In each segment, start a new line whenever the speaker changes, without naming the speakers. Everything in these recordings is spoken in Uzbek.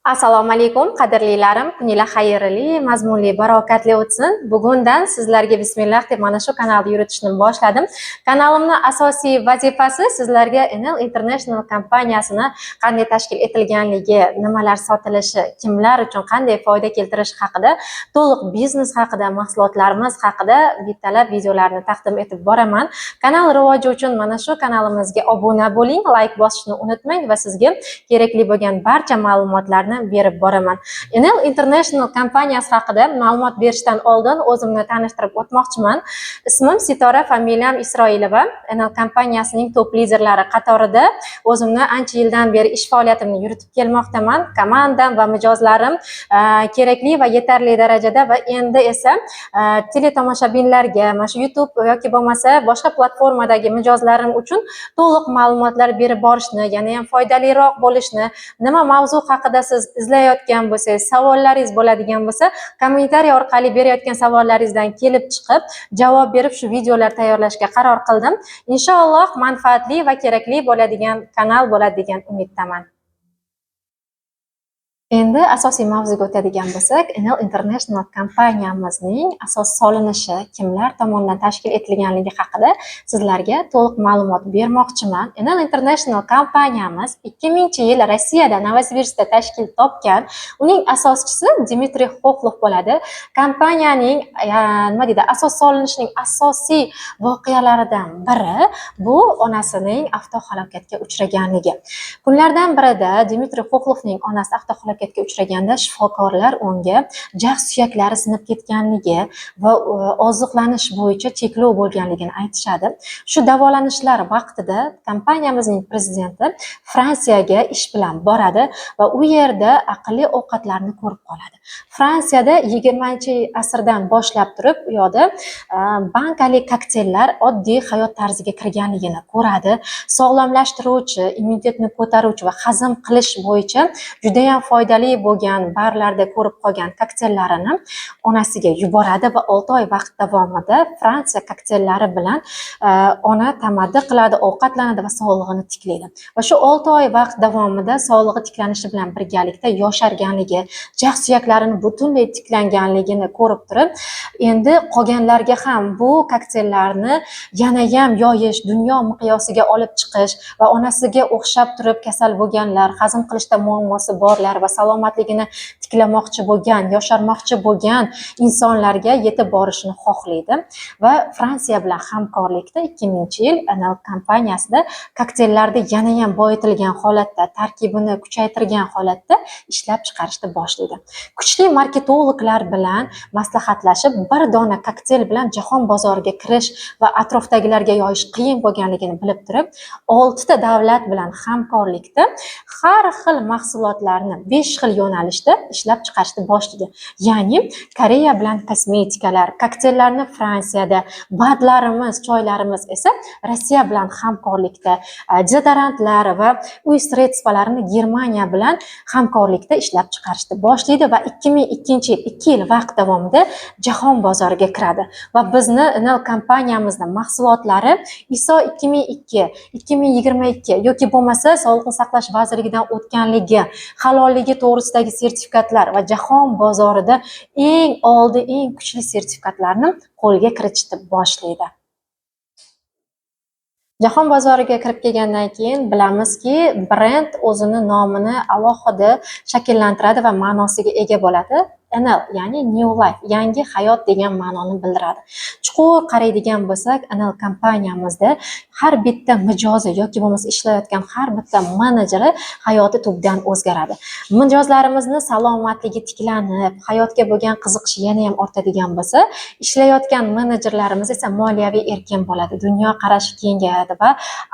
Assalomu alaykum qadrlilarim, kuninglar xayrli, mazmunli, barokatli o'tsin. Bugundan sizlarga bismillah deb mana shu kanalni yuritishni boshladim. Kanalimning asosiy vazifasi sizlarga Enel International kompaniyasini qanday tashkil etilganligi, nimalar sotilishi, kimlar uchun qanday foyda keltirishi haqida, to'liq biznes haqida, mahsulotlarimiz haqida bittalab videolarni taqdim etib boraman. Kanal rivoji uchun mana shu kanalimizga obuna bo'ling, like bosishni unutmang va sizga kerakli bo'lgan barcha ma'lumotlarni berib boraman. Enel International kompaniyasi haqida ma'lumot berishdan oldin o'zimni tanishtirib o'tmoqchiman. Ismim Sitora, familiyam Isroilova. Enel kompaniyasining top liderlari qatorida o'zimni ancha yildan beri ish faoliyatimni yuritib kelmoqdaman. Komandam va mijozlarim kerakli va yetarli darajada va endi esa teletomoshabinlarga, mana shu YouTube yoki bo'lmasa boshqa platformadagi mijozlarim uchun to'liq ma'lumotlar berib borishni, yana ham foydaliroq bo'lishni, nima mavzu haqida siz izlayotgan bo'lsangiz, savollaringiz bo'ladigan bo'lsa, kommentariy orqali berayotgan savollaringizdan kelib chiqib, javob berib shu videolar tayyorlashga qaror qildim. Inshaalloh manfaatli va kerakli bo'ladigan kanal bo'ladi degan umiddaman. Endi asosiy mavzuga o'tadigan bo'lsak, Enel International kompaniyamizning asos solinishi, kimlar tomonidan tashkil etilganligi haqida sizlarga to'liq ma'lumot bermoqchiman. Enel International kompaniyamiz 2000-yil Rossiyada Novosibirskda tashkil topgan. Uning asoschisi Dmitriy Xokhlov bo'ladi. Kompaniyaning asos solinishining asosiy voqealaridan biri bu onasining avtohalokatga uchraganligi. Kunlardan birida Dmitriy Xokhlovning onasi avtohalokatga uchraganda shifokorlar unga jag' suyaklari sinib ketganligi va oziqlanish bo'yicha cheklov bo'lganligini aytishadi. Shu davolanishlar vaqtida kompaniyamizning prezidenti Fransiyaga ish bilan boradi va u yerda aqlli ovqatlarni ko'rib qoladi. Fransiyada 20-asrdan boshlab turib u yoqda bankali kokteyllar oddiy hayot tarziga kirganligini ko'radi. Sog'lomlashtiruvchi, immunitetni ko'taruvchi va hazm qilish bo'yicha juda ham foydali bo'lgan barlarda ko'rib qolgan kokteyllarini onasiga yuboradi va 6 oy vaqt davomida Fransiya kokteyllari bilan ona tamaddi qiladi, ovqatlanadi va sog'lig'ini tiklaydi. Va shu 6 oy vaqt davomida sog'lig'i tiklanishi bilan birgalikda yosharganligi, jag' suyaklarini butunlay tiklanganligini ko'rib turib, endi qolganlarga ham bu kokteyllarni yana ham yoyish, dunyo miqyosiga olib chiqish va onasiga o'xshab turib kasal bo'lganlar, hazm qilishda muammosi borlar va salomatligini tiklamoqchi bo'lgan, yosharmoqchi bo'lgan insonlarga yetib borishni xohlaydi va Fransiya bilan hamkorlikda 2000-yil Enel kompaniyasida kokteyllarni yana ham boyitilgan holatda, tarkibini kuchaytirgan holatda ishlab chiqarishni boshlaydi. Kuchli marketologlar bilan maslahatlashib, bir dona kokteyl bilan jahon bozoriga kirish va atrofdagilarga yoyish qiyin bo'lganligini bilib turib, 6 ta davlat bilan hamkorlikda har xil mahsulotlarni 5 xil yo'nalishda ishlab chiqarishni boshlaydi. Ya'ni Koreya bilan kosmetikalar, kokteyllarni Fransiyada, badlarimiz, choylarimiz esa Rossiya bilan hamkorlikda, dezodorantlar va uy sredstwalarini Germaniya bilan hamkorlikda ishlab chiqarishni boshlaydi va 2002-yil 2 yil vaqt davomida jahon bozoriga kiradi. Va bizni Enel kompaniyamizning mahsulotlari ISO 2002, 2022 yoki bo'lmasa Sog'liqni saqlash vazirligidan o'tganligi, halolligi to'g'risidagi sertifikatlar va jahon bozorida eng kuchli sertifikatlarni qo'lga kiritishni boshlaydi. Jahon bozoriga kirib kelgandan keyin bilamizki, brend o'zini nomini alohida shakllantiradi va ma'nosiga ega bo'ladi. Enel, ya'ni New Life, yangi hayot degan ma'noni bildiradi. Chuqur qaraydigan bo'lsak, Enel kompaniyamizda har bitta mijozi yoki bo'lmasa ishlayotgan har bitta menejeri hayoti tubdan o'zgaradi. Mijozlarimizni salomatligi tiklanib, hayotga bo'lgan qiziqishi yana ham ortadigan bo'lsa, ishlayotgan menejerlarimiz esa moliyaviy erkin bo'ladi, dunyo qarashi kengayadi va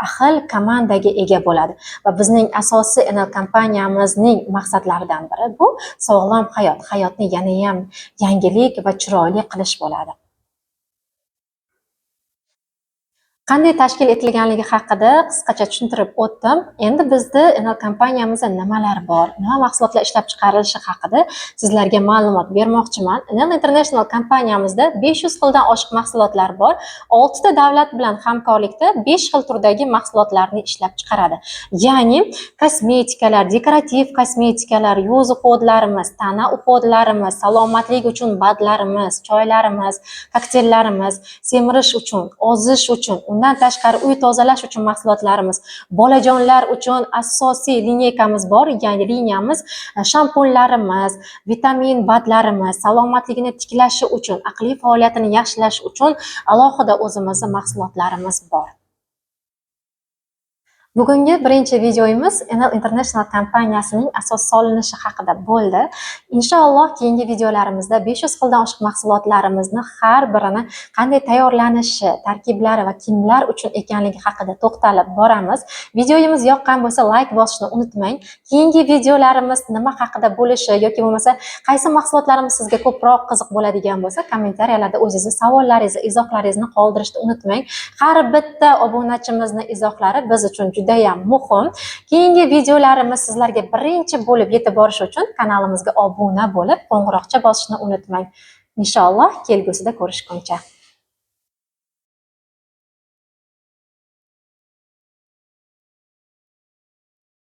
ahil komandaga ega bo'ladi. Va bizning asosiy Enel kompaniyamizning maqsadlaridan biri bu sog'lom hayot, hayotni yana ham yangilik va chiroyli qilish bo'ladi. Qanday tashkil etilganligi haqida qisqacha tushuntirib o'tdim. Endi bizda Enel kompaniyamizda nimalar bor, nima mahsulotlar ishlab chiqarilishi haqida sizlarga ma'lumot bermoqchiman. Enel International kompaniyamizda 500 xildan oshiq mahsulotlar bor. 6 ta davlat bilan hamkorlikda 5 xil turdagi mahsulotlarni ishlab chiqaradi. Ya'ni kosmetikalar, dekorativ kosmetikalar, yuz uhodlarimiz, tana uhodlarimiz, salomatlik uchun badlarimiz, choylarimiz, kokteyllarimiz, semirish uchun, ozish uchun, undan tashqari uy tozalash uchun mahsulotlarimiz, bolajonlar uchun asosiy lineykamiz bor, ya'ni liniyamiz, shampunlarimiz, vitamin badlarimiz, salomatligini tiklashi uchun, aqliy faoliyatini yaxshilash uchun alohida o'zimizning mahsulotlarimiz bor. Bugungi birinchi videomiz Enel International kompaniyasining asos solinishi haqida bo'ldi. Inshaalloh keyingi videolarimizda 500 xildan oshiq mahsulotlarimizni har birini qanday tayyorlanishi, tarkiblari va kimlar uchun ekanligi haqida to'xtalib boramiz. Videomiz yoqqan bo'lsa like bosishni unutmang. Keyingi videolarimiz nima haqida bo'lishi yoki bo'lmasa qaysi mahsulotlarimiz sizga ko'proq qiziq bo'ladigan bo'lsa, kommentariyalarda o'zingizning savollaringizni, izohlaringizni qoldirishni unutmang. Har bitta obunachimizning izohlari biz uchun juda ham muhim. Keyingi videolarimiz sizlarga birinchi bo'lib yetib borishi uchun kanalimizga obuna bo'lib, qo'ng'iroqcha bosishni unutmang. Inshaalloh kelgusida ko'rishguncha.